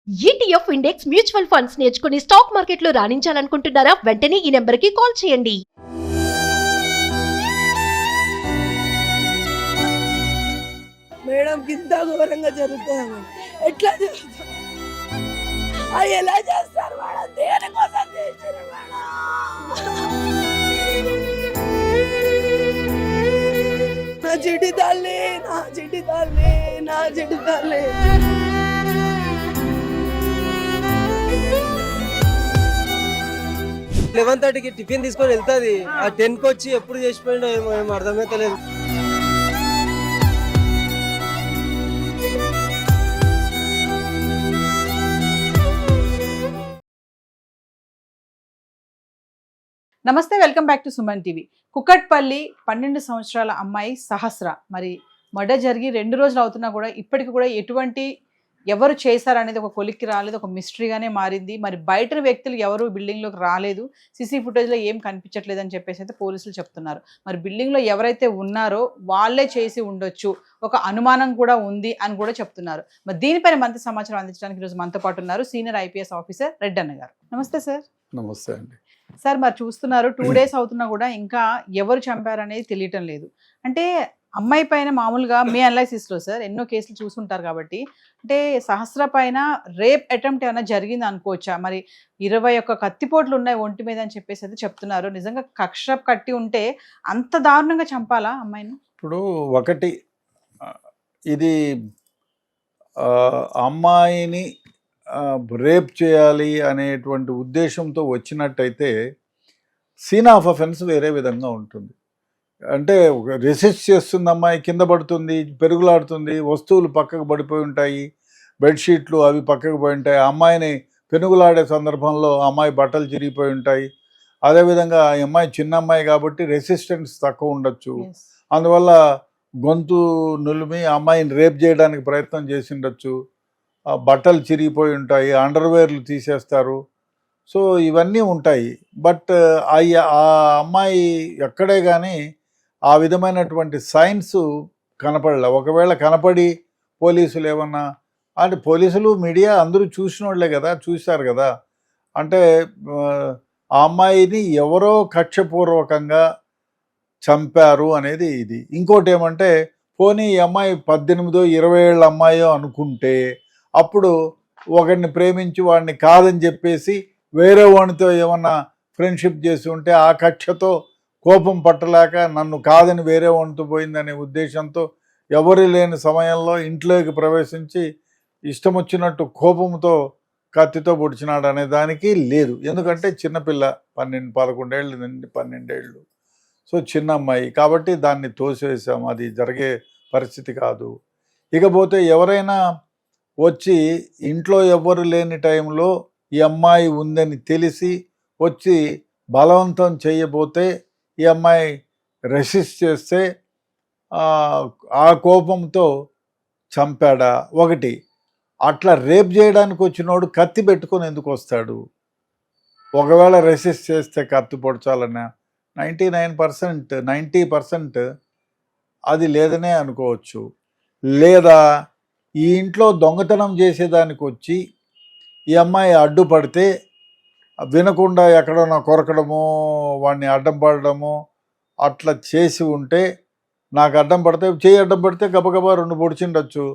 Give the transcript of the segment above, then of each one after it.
ETF index mutual funds నేర్చుకుని stock మార్కెట్లో రాణించాలనుకుంటున్నారా? వెంటనే ఈ నెంబర్కి కాల్ చేయండి. మేడం ఇంత ఘోరంగా జరుగుతుంది. ఎట్లా జరుగుతుంది? అది ఎలా చేస్తారు మేడం? దేనికోసం చేశారు మేడం? నా చిట్టి తల్లి, నా చిట్టి తల్లి, నా చిట్టి తల్లి. 11:30కి టిఫిన్ తీసుకొని వెళ్తుంది. ఆ 10కి వచ్చి ఎప్పుడు చేసిపోయిండో ఏమో అర్థమైతలేదు. నమస్తే, welcome back to Suman TV. Kukatpally 12 సంవత్సరాల అమ్మాయి సహస్ర మరి మర్డర్ జరిగి 2 రోజులు అవుతున్నా కూడా ఇప్పటికి కూడా ఎటువంటి ఎవరు చేశారనేది ఒక కొలిక్కి రాలేదు, ఒక మిస్టరీగానే మారింది. మరి బయట వ్యక్తులు ఎవరు బిల్డింగ్లోకి రాలేదు, సీసీ ఫుటేజ్లో ఏం కనిపించట్లేదు అని చెప్పేసి అయితే పోలీసులు చెప్తున్నారు. మరి బిల్డింగ్లో ఎవరైతే ఉన్నారో వాళ్ళే చేసి ఉండొచ్చు, ఒక అనుమానం కూడా ఉంది అని కూడా చెప్తున్నారు. మరి దీనిపైన మంచి సమాచారం అందించడానికి ఈరోజు మనతో పాటు ఉన్నారు సీనియర్ ఐపీఎస్ ఆఫీసర్ రెడ్డన్న గారు. నమస్తే సార్. నమస్తే అండి. సార్, మరి చూస్తున్నారు 2 days అవుతున్నా కూడా ఇంకా ఎవరు చంపారనేది తెలియటం లేదు. అంటే అమ్మాయి పైన మామూలుగా మీ అనాలిసిస్లో సార్ ఎన్నో కేసులు చూసుంటారు కాబట్టి, అంటే సహస్ర పైన రేప్ అటెంప్ట్ ఏమైనా జరిగింది అనుకోవచ్చా? మరి 21 కత్తిపోట్లు ఉన్నాయి ఒంటి మీద అని చెప్పేసి అయితే చెప్తున్నారు. నిజంగా కక్ష కట్టి ఉంటే అంత దారుణంగా చంపాలా అమ్మాయిని? ఇప్పుడు ఒకటి, ఇది అమ్మాయిని రేప్ చేయాలి అనేటువంటి ఉద్దేశంతో వచ్చినట్టయితే సీన్ ఆఫ్ అఫెన్స్ వేరే విధంగా ఉంటుంది. అంటే రెసిస్ట్ చేస్తుంది అమ్మాయి, కింద పడుతుంది, పెరుగులాడుతుంది, వస్తువులు పక్కకు పడిపోయి ఉంటాయి, బెడ్షీట్లు అవి పక్కకు పోయి ఉంటాయి. అమ్మాయిని పెనుగులాడే సందర్భంలో అమ్మాయి బట్టలు చిరిగిపోయి ఉంటాయి. అదేవిధంగా ఆ అమ్మాయి చిన్న అమ్మాయి కాబట్టి రెసిస్టెన్స్ తక్కువ ఉండొచ్చు. అందువల్ల గొంతు నులిమి అమ్మాయిని రేప్ చేయడానికి ప్రయత్నం చేసి ఉండొచ్చు. బట్టలు చిరిగిపోయి ఉంటాయి, అండర్వేర్లు తీసేస్తారు. సో ఇవన్నీ ఉంటాయి. బట్ ఆ అమ్మాయి ఎక్కడే కానీ ఆ విధమైనటువంటి సైన్స్ కనపడలే. ఒకవేళ కనపడి పోలీసులు ఏమన్నా అంటే, పోలీసులు మీడియా అందరూ చూసిన వాళ్ళే కదా, చూశారు కదా. అంటే ఆ అమ్మాయిని ఎవరో కక్షపూర్వకంగా చంపారు అనేది ఇది. ఇంకోటి ఏమంటే, పోనీ ఈ అమ్మాయి 18, 20 ఏళ్ళ అమ్మాయో అనుకుంటే అప్పుడు ఒకడిని ప్రేమించి వాడిని కాదని చెప్పేసి వేరే వాడితో ఏమన్నా ఫ్రెండ్షిప్ చేసి ఉంటే ఆ కక్షతో కోపం పట్టలేక నన్ను కాదని వేరే వాడితో పోయిందనే ఉద్దేశంతో ఎవరు లేని సమయంలో ఇంట్లోకి ప్రవేశించి ఇష్టం వచ్చినట్టు కోపంతో కత్తితో పొడిచినాడు అనే దానికి లేదు. ఎందుకంటే చిన్నపిల్ల, 11 ఏళ్ళు నుండి 12 ఏళ్ళు. సో చిన్న అమ్మాయి కాబట్టి దాన్ని తోసివేసాము, అది జరిగే పరిస్థితి కాదు. ఇకపోతే ఎవరైనా వచ్చి ఇంట్లో ఎవ్వరు లేని టైంలో ఈ అమ్మాయి ఉందని తెలిసి వచ్చి బలవంతం చేయబోతే ఈ అమ్మాయి రెసిస్ట్ చేస్తే ఆ కోపంతో చంపాడా? ఒకటి. అట్లా రేప్ చేయడానికి వచ్చినోడు కత్తి పెట్టుకొని ఎందుకు వస్తాడు? ఒకవేళ రెసిస్ట్ చేస్తే కత్తి పొడచాలన్నా 99%, 90% అది లేదనే అనుకోవచ్చు. లేదా ఈ ఇంట్లో దొంగతనం చేసేదానికి వచ్చి ఈ అమ్మాయి అడ్డుపడితే వినకుండా ఎక్కడన్నా కొరకడము, వాడిని అడ్డం పడడము అట్లా చేసి ఉంటే, నాకు అడ్డం పడితే చేయి అడ్డం పడితే గబగబా 2 పొడిచిండొచ్చు.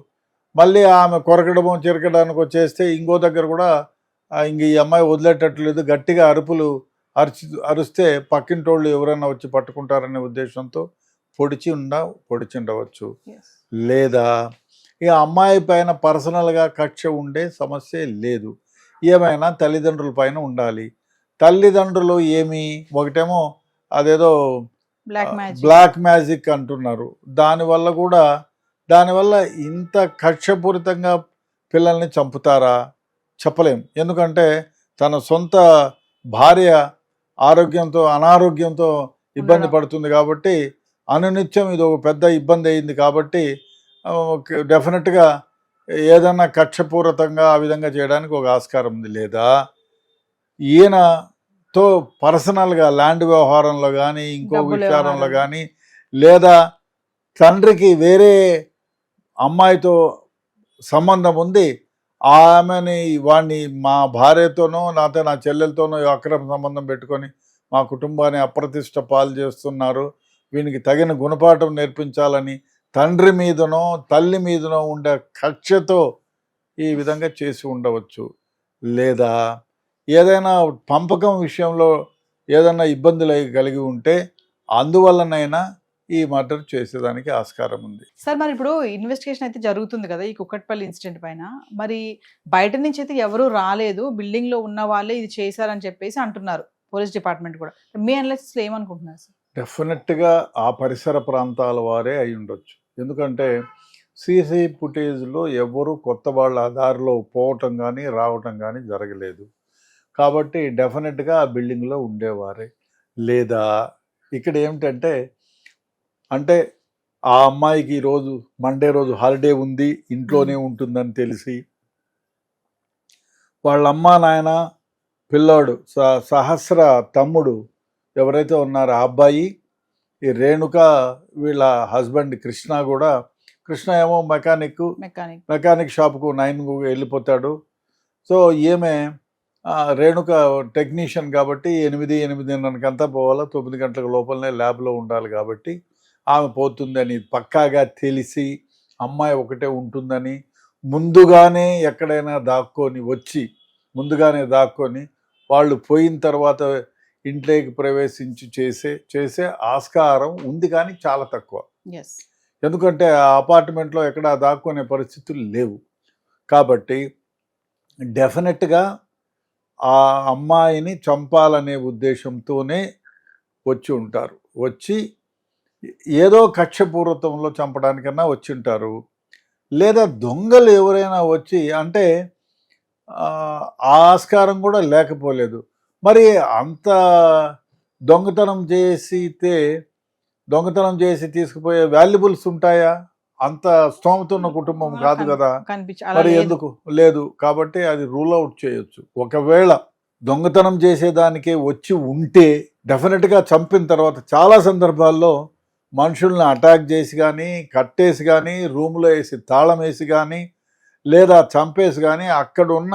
మళ్ళీ ఆమె కొరకడము చిరకడానికి వచ్చేస్తే ఇంకో దగ్గర కూడా ఇంక ఈ అమ్మాయి వదిలేటట్లేదు, గట్టిగా అరిస్తే పక్కింటోళ్ళు ఎవరైనా వచ్చి పట్టుకుంటారనే ఉద్దేశంతో పొడిచిండవచ్చు. లేదా ఈ అమ్మాయి పైన పర్సనల్గా కక్ష ఉండే సమస్య లేదు. ఏమైనా తల్లిదండ్రుల పైన ఉండాలి. తల్లిదండ్రులు ఒకటేమో అదేదో బ్లాక్ మ్యాజిక్ అంటున్నారు. దానివల్ల ఇంత కక్షపూరితంగా పిల్లల్ని చంపుతారా? చెప్పలేం. ఎందుకంటే తన సొంత భార్య అనారోగ్యంతో ఇబ్బంది పడుతుంది కాబట్టి, అనునిత్యం ఇది ఒక పెద్ద ఇబ్బంది అయింది కాబట్టి డెఫినెట్గా ఏదన్నా కక్షపూరితంగా ఆ విధంగా చేయడానికి ఒక ఆస్కారం ఉంది. లేదా ఈయనతో పర్సనల్గా ల్యాండ్ వ్యవహారంలో కానీ ఇంకో విచారంలో కానీ, లేదా తండ్రికి వేరే అమ్మాయితో సంబంధం ఉంది, ఆమెని వాడిని మా భార్యతోనో నాతో నా చెల్లెలతోనో అక్రమ సంబంధం పెట్టుకొని మా కుటుంబాన్ని అప్రతిష్ట పాలు చేస్తున్నారు, వీనికి తగిన గుణపాఠం నేర్పించాలని తండ్రి మీదనో తల్లి మీదనో ఉండే కక్షతో ఈ విధంగా చేసి ఉండవచ్చు. లేదా ఏదైనా పంపకం విషయంలో ఏదైనా ఇబ్బందులు కలిగి ఉంటే అందువల్లనైనా ఈ మర్డర్ చేసేదానికి ఆస్కారం ఉంది. సార్ మరి ఇప్పుడు ఇన్వెస్టిగేషన్ అయితే జరుగుతుంది కదా ఈ కుక్కట్పల్లి ఇన్సిడెంట్ పైన, మరి బయట నుంచి అయితే ఎవరూ రాలేదు, బిల్డింగ్ లో ఉన్న వాళ్ళే ఇది చేశారని చెప్పేసి అంటున్నారు పోలీస్ డిపార్ట్మెంట్ కూడా. మీ అనాలిసిస్ ఏమనుకుంటున్నారు సార్? డెఫినెట్గా ఆ పరిసర ప్రాంతాల వారే అయి ఉండొచ్చు. ఎందుకంటే సీసీ ఫుటేజ్లో ఎవరు కొత్త వాళ్ళ దారిలో పోవటం కానీ రావటం కానీ జరగలేదు కాబట్టి డెఫినెట్గా ఆ బిల్డింగ్లో ఉండేవారే. లేదా ఇక్కడ ఏమిటంటే అంటే ఆ అమ్మాయికి ఈరోజు మండే రోజు హాలిడే ఉంది, ఇంట్లోనే ఉంటుందని తెలిసి వాళ్ళ అమ్మ నాయన పిల్లాడు సహస్ర తమ్ముడు ఎవరైతే ఉన్నారో ఆ అబ్బాయి, ఈ రేణుక వీళ్ళ హస్బెండ్ కృష్ణ కూడా, కృష్ణ ఏమో మెకానిక్ షాప్కు 9 వెళ్ళిపోతాడు. సో ఈమె రేణుక టెక్నీషియన్ కాబట్టి 8:30 పోవాలా, 9 గంటల లోపలనే ల్యాబ్లో ఉండాలి కాబట్టి ఆమె పోతుందని పక్కాగా తెలిసి అమ్మాయి ఒకటే ఉంటుందని ముందుగానే ఎక్కడైనా దాక్కొని వాళ్ళు పోయిన తర్వాత ఇంట్లోకి ప్రవేశించి చేసే ఆస్కారం ఉంది, కానీ చాలా తక్కువ. ఎందుకంటే ఆ అపార్ట్మెంట్లో ఎక్కడ దాక్కునే పరిస్థితులు లేవు కాబట్టి డెఫినెట్గా ఆ అమ్మాయిని చంపాలనే ఉద్దేశంతోనే వచ్చి ఉంటారు. వచ్చి ఏదో కక్షపూర్వకంలో చంపడానికన్నా వచ్చి ఉంటారు. లేదా దొంగలు ఎవరైనా వచ్చి అంటే ఆస్కారం కూడా లేకపోలేదు. మరి అంత దొంగతనం చేసి తీసుకుపోయే వాల్యుబుల్స్ ఉంటాయా? అంత స్తోమత ఉన్న కుటుంబం కాదు కదా, మరి ఎందుకు లేదు. కాబట్టి అది రూల్ అవుట్ చేయొచ్చు. ఒకవేళ దొంగతనం చేసేదానికే వచ్చి ఉంటే డెఫినెట్గా చంపిన తర్వాత చాలా సందర్భాల్లో మనుషుల్ని అటాక్ చేసి కానీ కట్టేసి కానీ రూమ్లో వేసి తాళం వేసి కానీ లేదా చంపేసి కానీ అక్కడ ఉన్న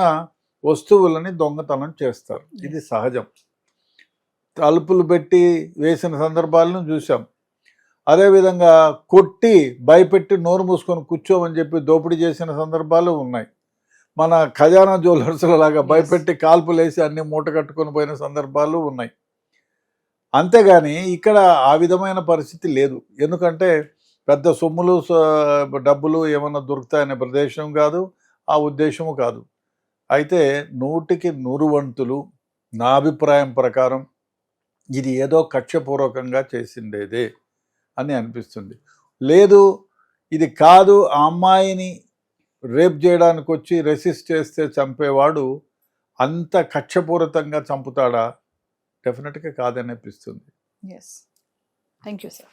వస్తువులని దొంగతనం చేస్తారు. ఇది సహజం. తలుపులు పెట్టి వేసిన సందర్భాలను చూసాం. అదేవిధంగా కొట్టి భయపెట్టి నోరు మూసుకొని కూర్చోమని చెప్పి దోపిడీ చేసిన సందర్భాలు ఉన్నాయి. మన ఖజానా జ్యువెలర్స్ల లాగా భయపెట్టి కాల్పులు వేసి అన్ని మూట కట్టుకొని పోయిన సందర్భాలు ఉన్నాయి. అంతేగాని ఇక్కడ ఆ విధమైన పరిస్థితి లేదు. ఎందుకంటే పెద్ద సొమ్ములు డబ్బులు ఏమన్నా దొరుకుతాయనే ప్రదేశం కాదు, ఆ ఉద్దేశము కాదు. అయితే 100కి 100 వంతులు నా అభిప్రాయం ప్రకారం ఇది ఏదో కక్షపూర్వకంగా చేసిండేదే అని అనిపిస్తుంది. లేదు ఇది కాదు, ఆ అమ్మాయిని రేప్ చేయడానికి వచ్చి రెసిస్ట్ చేస్తే చంపేవాడు అంత కక్షపూరితంగా చంపుతాడా? డెఫినెట్గా కాదనిపిస్తుంది. Thank you sir.